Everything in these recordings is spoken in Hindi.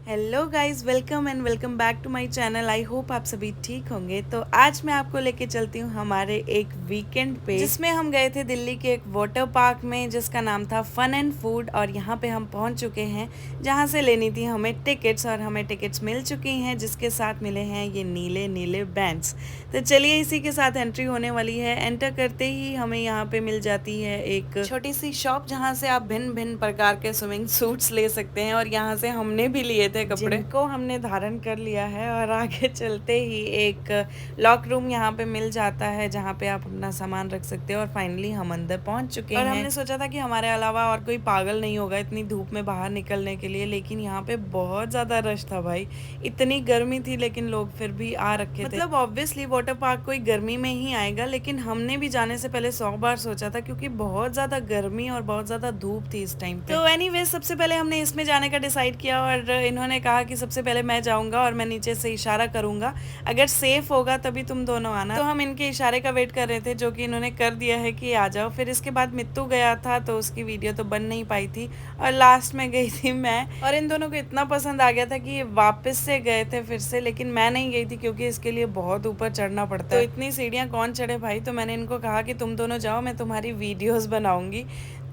Hello guys, welcome and welcome back to my channel. I hope आप सभी ठीक होंगे। तो आज मैं आपको लेके चलती हूँ हमारे एक वीकेंड पे, जिसमें हम गए थे दिल्ली के एक वाटर पार्क में जिसका नाम था फन एंड फूड। और यहाँ पे हम पहुँच चुके हैं जहाँ से लेनी थी हमें टिकट्स, और हमें टिकट्स मिल चुकी हैं जिसके साथ मिले हैं ये नीले नीले बैंड्स। तो चलिए, इसी के साथ एंट्री होने वाली है। एंटर करते ही हमें यहाँ पे मिल जाती है एक छोटी सी शॉप जहाँ से आप भिन्न भिन्न प्रकार के स्विमिंग सूट्स ले सकते हैं, और यहाँ से हमने भी लिए थे कपड़े को हमने धारण कर लिया है। और आगे चलते ही एक लॉक रूम यहाँ पे मिल जाता है जहाँ पे आप अपना सामान रख सकते हो। और फाइनली हम अंदर पहुंच चुके हैं। और हमने सोचा था कि हमारे अलावा और कोई पागल नहीं होगा इतनी धूप में बाहर निकलने के लिए, लेकिन यहाँ पे बहुत ज्यादा रश था भाई। इतनी गर्मी थी लेकिन लोग फिर भी आ रखे थे। मतलब ऑब्वियसली वाटर पार्क कोई गर्मी में ही आएगा, लेकिन हमने भी जाने से पहले 100 बार सोचा था क्योंकि बहुत ज्यादा गर्मी और बहुत ज्यादा धूप थी इस टाइम पे। तो एनीवेज सबसे पहले हमने इसमें जाने का डिसाइड किया, और इन्होंने कहा कि सबसे पहले मैं जाऊंगा और मैं नीचे से इशारा करूंगा, अगर सेफ होगा तभी तुम दोनों आना। तो हम इनके इशारे का वेट कर रहे थे, जो कि इन्होंने कर दिया है कि आ जाओ। फिर इसके बाद मित्तू गया था तो उसकी वीडियो तो बन नहीं पाई थी, और लास्ट में गई थी मैं। और इन दोनों को इतना पसंद आ गया था कि ये वापस से गए थे फिर से, लेकिन मैं नहीं गई थी क्योंकि इसके लिए बहुत ऊपर चढ़ना पड़ता है। तो इतनी सीढ़ियाँ कौन चढ़े भाई। तो मैंने इनको कहा कि तुम दोनों जाओ, मैं तुम्हारी वीडियोस बनाऊंगी।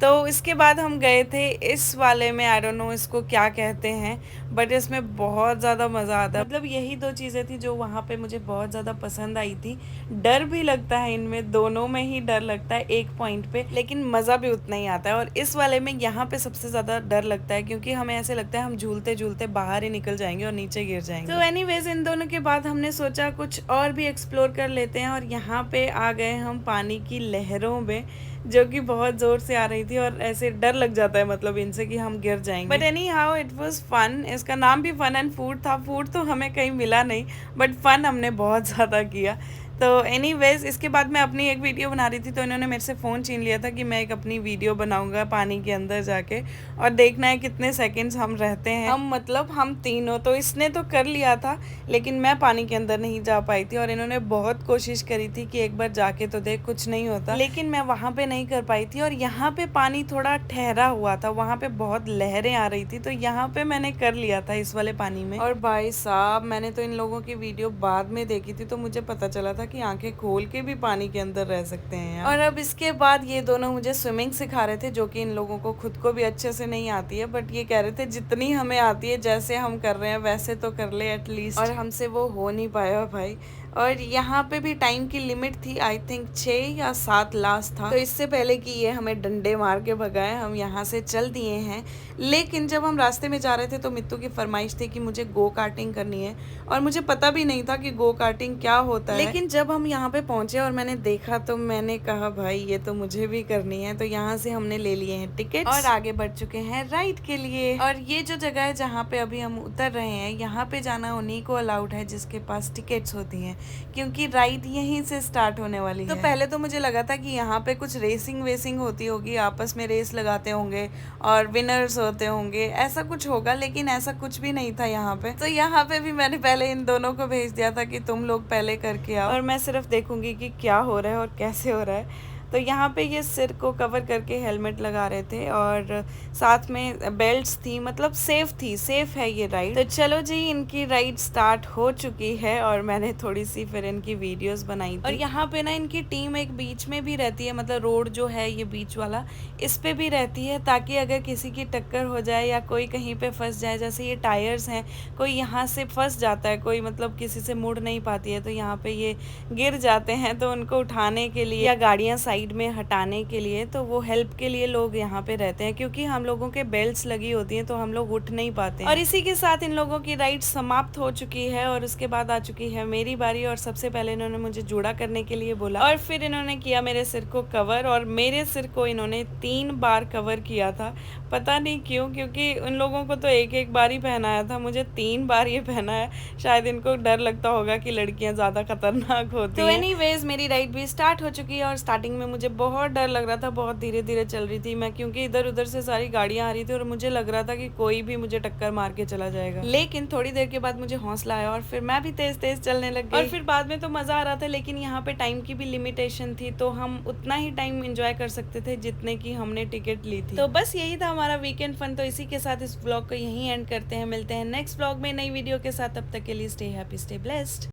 तो इसके बाद हम गए थे इस वाले में, आई डोंट नो इसको क्या कहते हैं, बट इसमें बहुत ज़्यादा मज़ा आता है। मतलब यही दो चीज़ें थी जो वहाँ पे मुझे बहुत ज़्यादा पसंद आई थी। डर भी लगता है इनमें, दोनों में ही डर लगता है एक पॉइंट पे, लेकिन मज़ा भी उतना ही आता है। और इस वाले में यहाँ पे सबसे ज़्यादा डर लगता है क्योंकि हमें ऐसे लगता है हम झूलते झूलते बाहर ही निकल जाएंगे और नीचे गिर जाएंगे। तो एनीवेज इन दोनों के बाद हमने सोचा कुछ और भी एक्सप्लोर कर लेते हैं, और यहाँ पे आ गए हम पानी की लहरों में, जो कि बहुत जोर से आ रही थी। और ऐसे डर लग जाता है मतलब इनसे कि हम गिर जाएंगे। But anyhow it was fun. इसका नाम भी फन एंड फूड था। फूड तो हमें कहीं मिला नहीं, बट फन हमने बहुत ज़्यादा किया। तो एनीवेज इसके बाद मैं अपनी एक वीडियो बना रही थी, तो इन्होंने मेरे से फ़ोन छीन लिया था कि मैं एक अपनी वीडियो बनाऊंगा पानी के अंदर जाके, और देखना है कितने सेकंड्स हम रहते हैं। हम तीनों। तो इसने तो कर लिया था, लेकिन मैं पानी के अंदर नहीं जा पाई थी। और इन्होंने बहुत कोशिश करी थी कि एक बार जाके तो देख, कुछ नहीं होता, लेकिन मैं वहाँ पे नहीं कर पाई थी। और यहाँ पे पानी थोड़ा ठहरा हुआ था, वहाँ पे बहुत लहरें आ रही थी, तो यहाँ पे मैंने कर लिया था इस वाले पानी में। और भाई साहब, मैंने तो इन लोगों की वीडियो बाद में देखी थी, तो मुझे पता चला था कि आंखें खोल के भी पानी के अंदर रह सकते हैं यार। और अब इसके बाद ये दोनों मुझे स्विमिंग सिखा रहे थे, जो कि इन लोगों को खुद को भी अच्छे से नहीं आती है, बट ये कह रहे थे जितनी हमें आती है, जैसे हम कर रहे हैं वैसे तो कर ले एटलीस्ट। और हमसे वो हो नहीं पाया भाई। और यहाँ पे भी टाइम की लिमिट थी, आई थिंक 6 या 7 लास्ट था। तो इससे पहले कि ये हमें डंडे मार के भगाए, हम यहाँ से चल दिए हैं। लेकिन जब हम रास्ते में जा रहे थे तो मित्तू की फरमाइश थी कि मुझे गो कार्टिंग करनी है, और मुझे पता भी नहीं था कि गो कार्टिंग क्या होता है। लेकिन जब हम यहाँ पे पहुंचे और मैंने देखा, तो मैंने कहा भाई ये तो मुझे भी करनी है। तो यहाँ से हमने ले लिए हैं टिकट और आगे बढ़ चुके हैं राइड के लिए। और ये जो जगह है जहाँ पे अभी हम उतर रहे हैं, यहाँ पे जाना उन्हीं को अलाउड है जिसके पास टिकट्स होती हैं, क्योंकि राइड यहीं से स्टार्ट होने वाली है। तो पहले तो मुझे लगा था कि यहाँ पे कुछ रेसिंग वेसिंग होती होगी, आपस में रेस लगाते होंगे और विनर्स होते होंगे, ऐसा कुछ होगा, लेकिन ऐसा कुछ भी नहीं था यहाँ पे। तो यहाँ पे भी मैंने पहले इन दोनों को भेज दिया था कि तुम लोग पहले करके आओ, और मैं सिर्फ देखूंगी कि क्या हो रहा है और कैसे हो रहा है। तो यहाँ पे ये सिर को कवर करके हेलमेट लगा रहे थे, और साथ में बेल्ट्स थी, मतलब सेफ है ये राइड। तो चलो जी, इनकी राइड स्टार्ट हो चुकी है, और मैंने थोड़ी सी फिर इनकी वीडियोस बनाई थी। और यहाँ पे ना इनकी टीम एक बीच में भी रहती है, मतलब रोड जो है ये बीच वाला, इस पे भी रहती है, ताकि अगर किसी की टक्कर हो जाए या कोई कहीं पे फंस जाए, जैसे ये टायर्स हैं, कोई यहाँ से फंस जाता है, कोई मतलब किसी से मुड़ नहीं पाती है, तो यहाँ पे ये गिर जाते हैं, तो उनको उठाने के लिए या गाड़ियाँ साइड में हटाने के लिए, तो वो हेल्प के लिए लोग यहाँ पे रहते हैं, क्योंकि हम लोगों के बेल्ट्स लगी होती हैं तो हम लोग उठ नहीं पाते हैं। और इसी के साथ इन लोगों की राइड समाप्त हो चुकी है, और उसके बाद आ चुकी है मेरी बारी। और सबसे पहले इन्होंने मुझे जूड़ा करने के लिए बोला, और फिर इन्होंने किया मेरे सिर को कवर, और मेरे सिर को इन्होंने 3 बार कवर किया था, पता नहीं क्यों, क्योंकि उन लोगों को तो एक बार ही पहनाया था, मुझे 3 बार ये पहनाया। शायद इनको डर लगता होगा कि लड़कियां ज़्यादा खतरनाक होती हैं। तो एनीवेज मेरी राइड भी स्टार्ट हो चुकी है, और स्टार्टिंग में मुझे बहुत डर लग रहा था, बहुत धीरे धीरे चल रही थी मैं, क्योंकि इधर उधर से सारी गाड़ियां आ रही थी और मुझे लग रहा था कि कोई भी मुझे टक्कर मार के चला जाएगा। लेकिन थोड़ी देर के बाद मुझे हौसला आया और फिर मैं भी तेज तेज चलने लग गई। और फिर बाद में तो मजा आ रहा था, लेकिन यहाँ पे टाइम की भी लिमिटेशन थी, तो हम उतना ही टाइम एंजॉय कर सकते थे जितने की हमने टिकट ली थी। तो बस यही था हमारा वीकेंड फन। तो इसी के साथ इस ब्लॉग को यहीं एंड करते हैं। मिलते हैं नेक्स्ट ब्लॉग में नई वीडियो के साथ। तब तक के लिए स्टे हैप्पी, स्टे ब्लेस्ड।